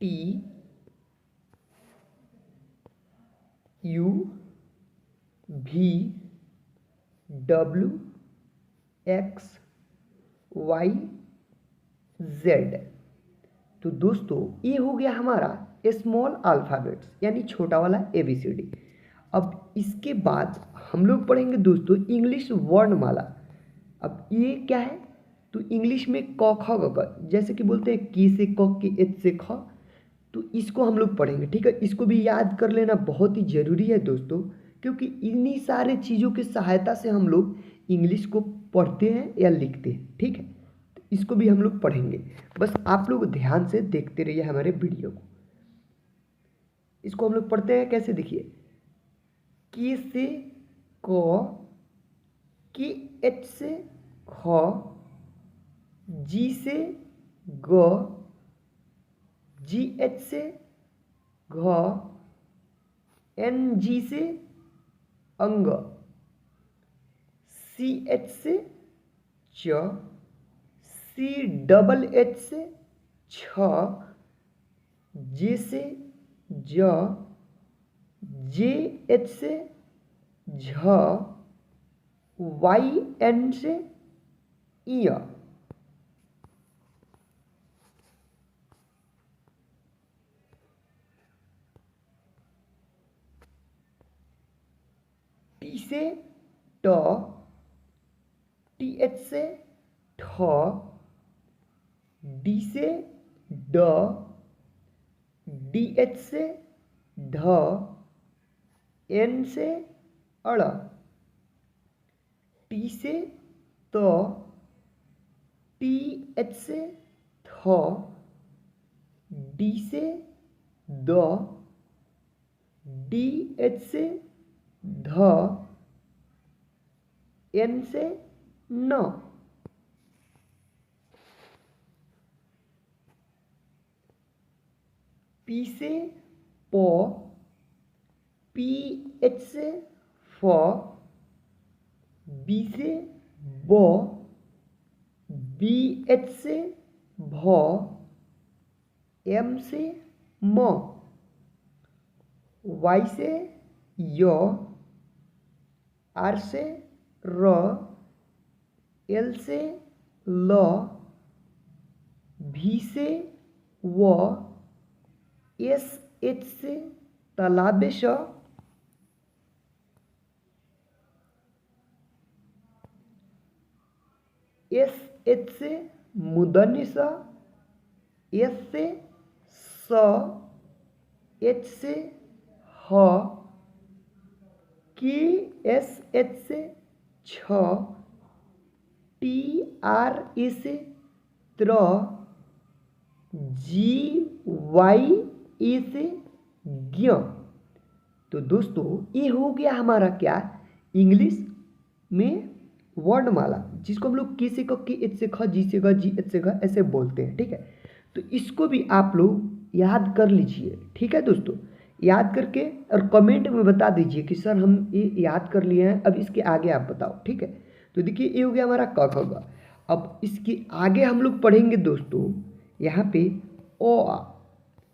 T U भी W x Y Z. तो दोस्तों ये हो गया हमारा स्मॉल अल्फ़ाबेट्स यानी छोटा वाला ABCD। अब इसके बाद हम लोग पढ़ेंगे दोस्तों इंग्लिश वर्णमाला। अब ये क्या है, तो इंग्लिश में क ख ग घ, जैसे कि बोलते हैं की से क, की एच से ख, तो इसको हम लोग पढ़ेंगे। ठीक है, इसको भी याद कर लेना बहुत ही ज़रूरी है दोस्तों, क्योंकि इन्हीं सारे चीज़ों की सहायता से हम लोग इंग्लिश को पढ़ते हैं या लिखते हैं। ठीक है, तो इसको भी हम लोग पढ़ेंगे, बस आप लोग ध्यान से देखते रहिए हमारे वीडियो को। इसको हम लोग पढ़ते हैं कैसे, देखिए की से क, की एच से ख, जी से ग, जी एच से घ, एन जी से अंग, सी एच से च, सी डबल एच से छ, जे से ज, जे एच से झ, वाई एन से इ। टी से ट, टी एच से ठ, डी से ड, डी एच से ढ, एन से अड़, टी से त, टी एच से थ, डी से द, डी एच से ध, एन से न। पी से प, पी एच से फ, बी से ब, बी एच से भ, एम से म, वाई से य, आर से र, एल से ल, भी से व, एस एच से तालाबे श, एस एच से मुदन्नी स, एस से स, एच से ह, की एस एच से छ, टी आर ए से त्र, जी वाई ए से ज्ञ। तो दोस्तों ये हो गया हमारा क्या, इंग्लिश में वर्णमाला, जिसको हम लोग की से क, की एच से ख, जी से ग, जी एच से घ ऐसे बोलते हैं। ठीक है, तो इसको भी आप लोग याद कर लीजिए। ठीक है दोस्तों, याद करके और कमेंट में बता दीजिए कि सर हम ये याद कर लिए हैं, अब इसके आगे आप बताओ। ठीक है, तो देखिए ये हो गया हमारा क ख ग। अब इसके आगे हम लोग पढ़ेंगे दोस्तों यहाँ पे ओ आ,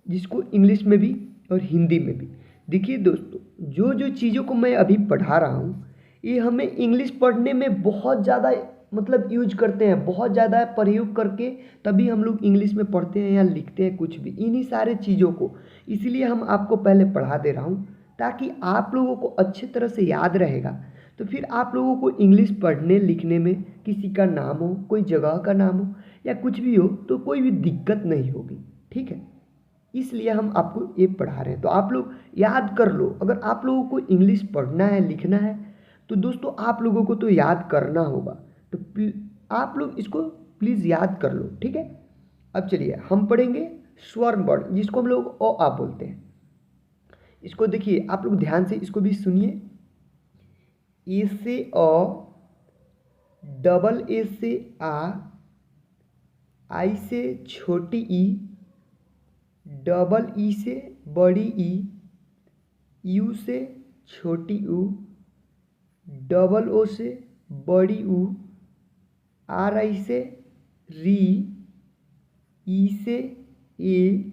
जिसको इंग्लिश में भी और हिंदी में भी। देखिए दोस्तों जो जो चीज़ों को मैं अभी पढ़ा रहा हूँ ये हमें इंग्लिश पढ़ने में बहुत ज़्यादा मतलब यूज करते हैं, बहुत ज़्यादा प्रयोग करके तभी हम लोग इंग्लिश में पढ़ते हैं या लिखते हैं कुछ भी, इन्हीं सारे चीज़ों को इसलिए हम आपको पहले पढ़ा दे रहा हूँ ताकि आप लोगों को अच्छी तरह से याद रहेगा। तो फिर आप लोगों को इंग्लिश पढ़ने लिखने में किसी का नाम हो, कोई जगह का नाम हो या कुछ भी हो तो कोई भी दिक्कत नहीं होगी। ठीक है, इसलिए हम आपको ये पढ़ा रहे हैं, तो आप लोग याद कर लो। अगर आप लोगों को इंग्लिश पढ़ना है लिखना है तो दोस्तों आप लोगों को तो याद करना होगा, तो आप लोग इसको प्लीज़ याद कर लो। ठीक है, अब चलिए हम पढ़ेंगे स्वर्ण वर्ण, जिसको हम लोग ओ आ बोलते हैं। इसको देखिए आप लोग ध्यान से इसको भी सुनिए। ए से अ, डबल ए से आ, आई से छोटी ई, डबल ई से बड़ी ई, यू से छोटी ऊ, डबल ओ से बड़ी ऊ, आर आई से री, ई से ए,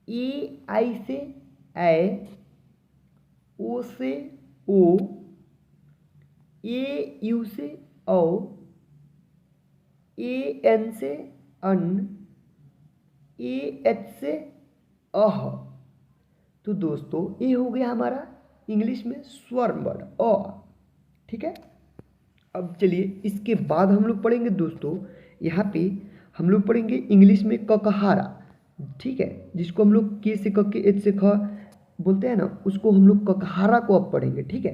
ए आई से ए, ओ से ओ, ए यू से औ, ए एन से अन, ए एच से अह। तो दोस्तों ये हो गया हमारा इंग्लिश में स्वर वर्ड अ। ठीक है, अब चलिए इसके बाद हम लोग पढ़ेंगे दोस्तों, यहाँ पे हम लोग पढ़ेंगे इंग्लिश में ककहारा। ठीक है, जिसको हम लोग के से क, के एच से ख बोलते हैं ना, उसको हम लोग ककहारा को अब पढ़ेंगे। ठीक है,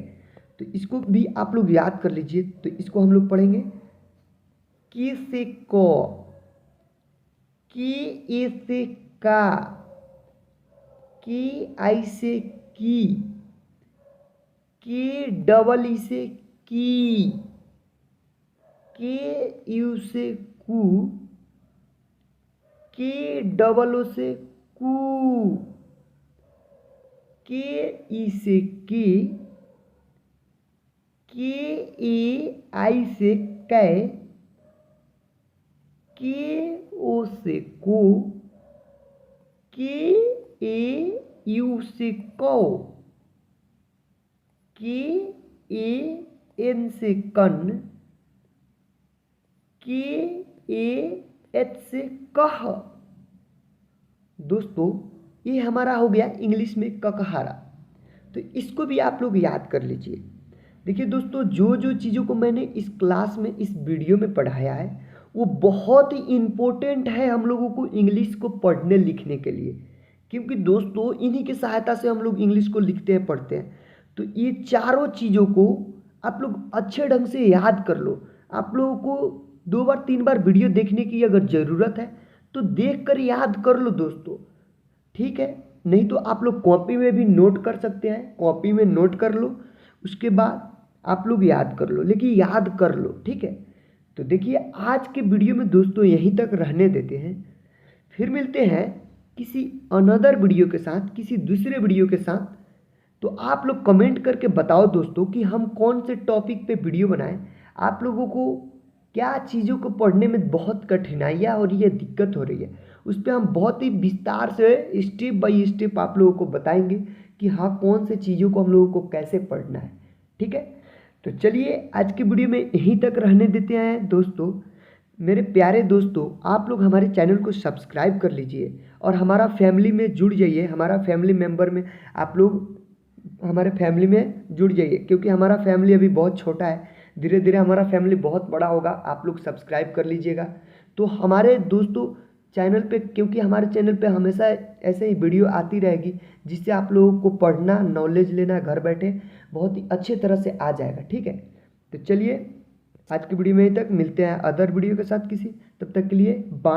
तो इसको भी आप लोग याद कर लीजिए। तो इसको हम लोग पढ़ेंगे के से क, के ए से का, के आई से की, के डबल ई से की, के यू से कू, के डबल ओ से कू, के ई से के ए आई से कै, के ओ से को, के ए यू से कौ, के ए एन से कन, के ए एच से कह। दोस्तों ये हमारा हो गया इंग्लिश में ककहारा। तो इसको भी आप लोग याद कर लीजिए। देखिए दोस्तों, जो जो चीज़ों को मैंने इस क्लास में इस वीडियो में पढ़ाया है वो बहुत ही इम्पोर्टेंट है हम लोगों को इंग्लिश को पढ़ने लिखने के लिए, क्योंकि दोस्तों इन्हीं की सहायता से हम लोग इंग्लिश को लिखते हैं पढ़ते हैं। तो ये चारों चीज़ों को आप लोग अच्छे ढंग से याद कर लो। आप लोगों को 2 बार 3 बार वीडियो देखने की अगर ज़रूरत है तो देख कर याद कर लो दोस्तों। ठीक है, नहीं तो आप लोग कॉपी में भी नोट कर सकते हैं, कॉपी में नोट कर लो, उसके बाद आप लोग याद कर लो, लेकिन याद कर लो। ठीक है, तो देखिए आज के वीडियो में दोस्तों यहीं तक रहने देते हैं। फिर मिलते हैं किसी अनदर वीडियो के साथ, किसी दूसरे वीडियो के साथ। तो आप लोग कमेंट करके बताओ दोस्तों कि हम कौन से टॉपिक पे वीडियो बनाएं। आप लोगों को क्या चीज़ों को पढ़ने में बहुत कठिनाइयाँ हो रही है, दिक्कत हो रही है, उस पर हम बहुत ही विस्तार से स्टेप बाय स्टेप आप लोगों को बताएंगे कि हाँ कौन से चीज़ों को हम लोगों को कैसे पढ़ना है। ठीक है, तो चलिए आज की वीडियो में यहीं तक रहने देते हैं दोस्तों। मेरे प्यारे दोस्तों, आप लोग हमारे चैनल को सब्सक्राइब कर लीजिए और हमारा फैमिली में जुड़ जाइए। हमारा फैमिली मेम्बर में आप लोग हमारे फैमिली में जुड़ जाइए, क्योंकि हमारा फैमिली अभी बहुत छोटा है। धीरे धीरे हमारा फैमिली बहुत बड़ा होगा। आप लोग सब्सक्राइब कर लीजिएगा। तो हमारे दोस्तों चैनल पे, क्योंकि हमारे चैनल पे हमेशा ऐसे ही वीडियो आती रहेगी जिससे आप लोगों को पढ़ना, नॉलेज लेना घर बैठे बहुत ही अच्छे तरह से आ जाएगा। ठीक है, तो चलिए आज की वीडियो में यहीं तक, मिलते हैं अदर वीडियो के साथ किसी, तब तक के लिए बाय।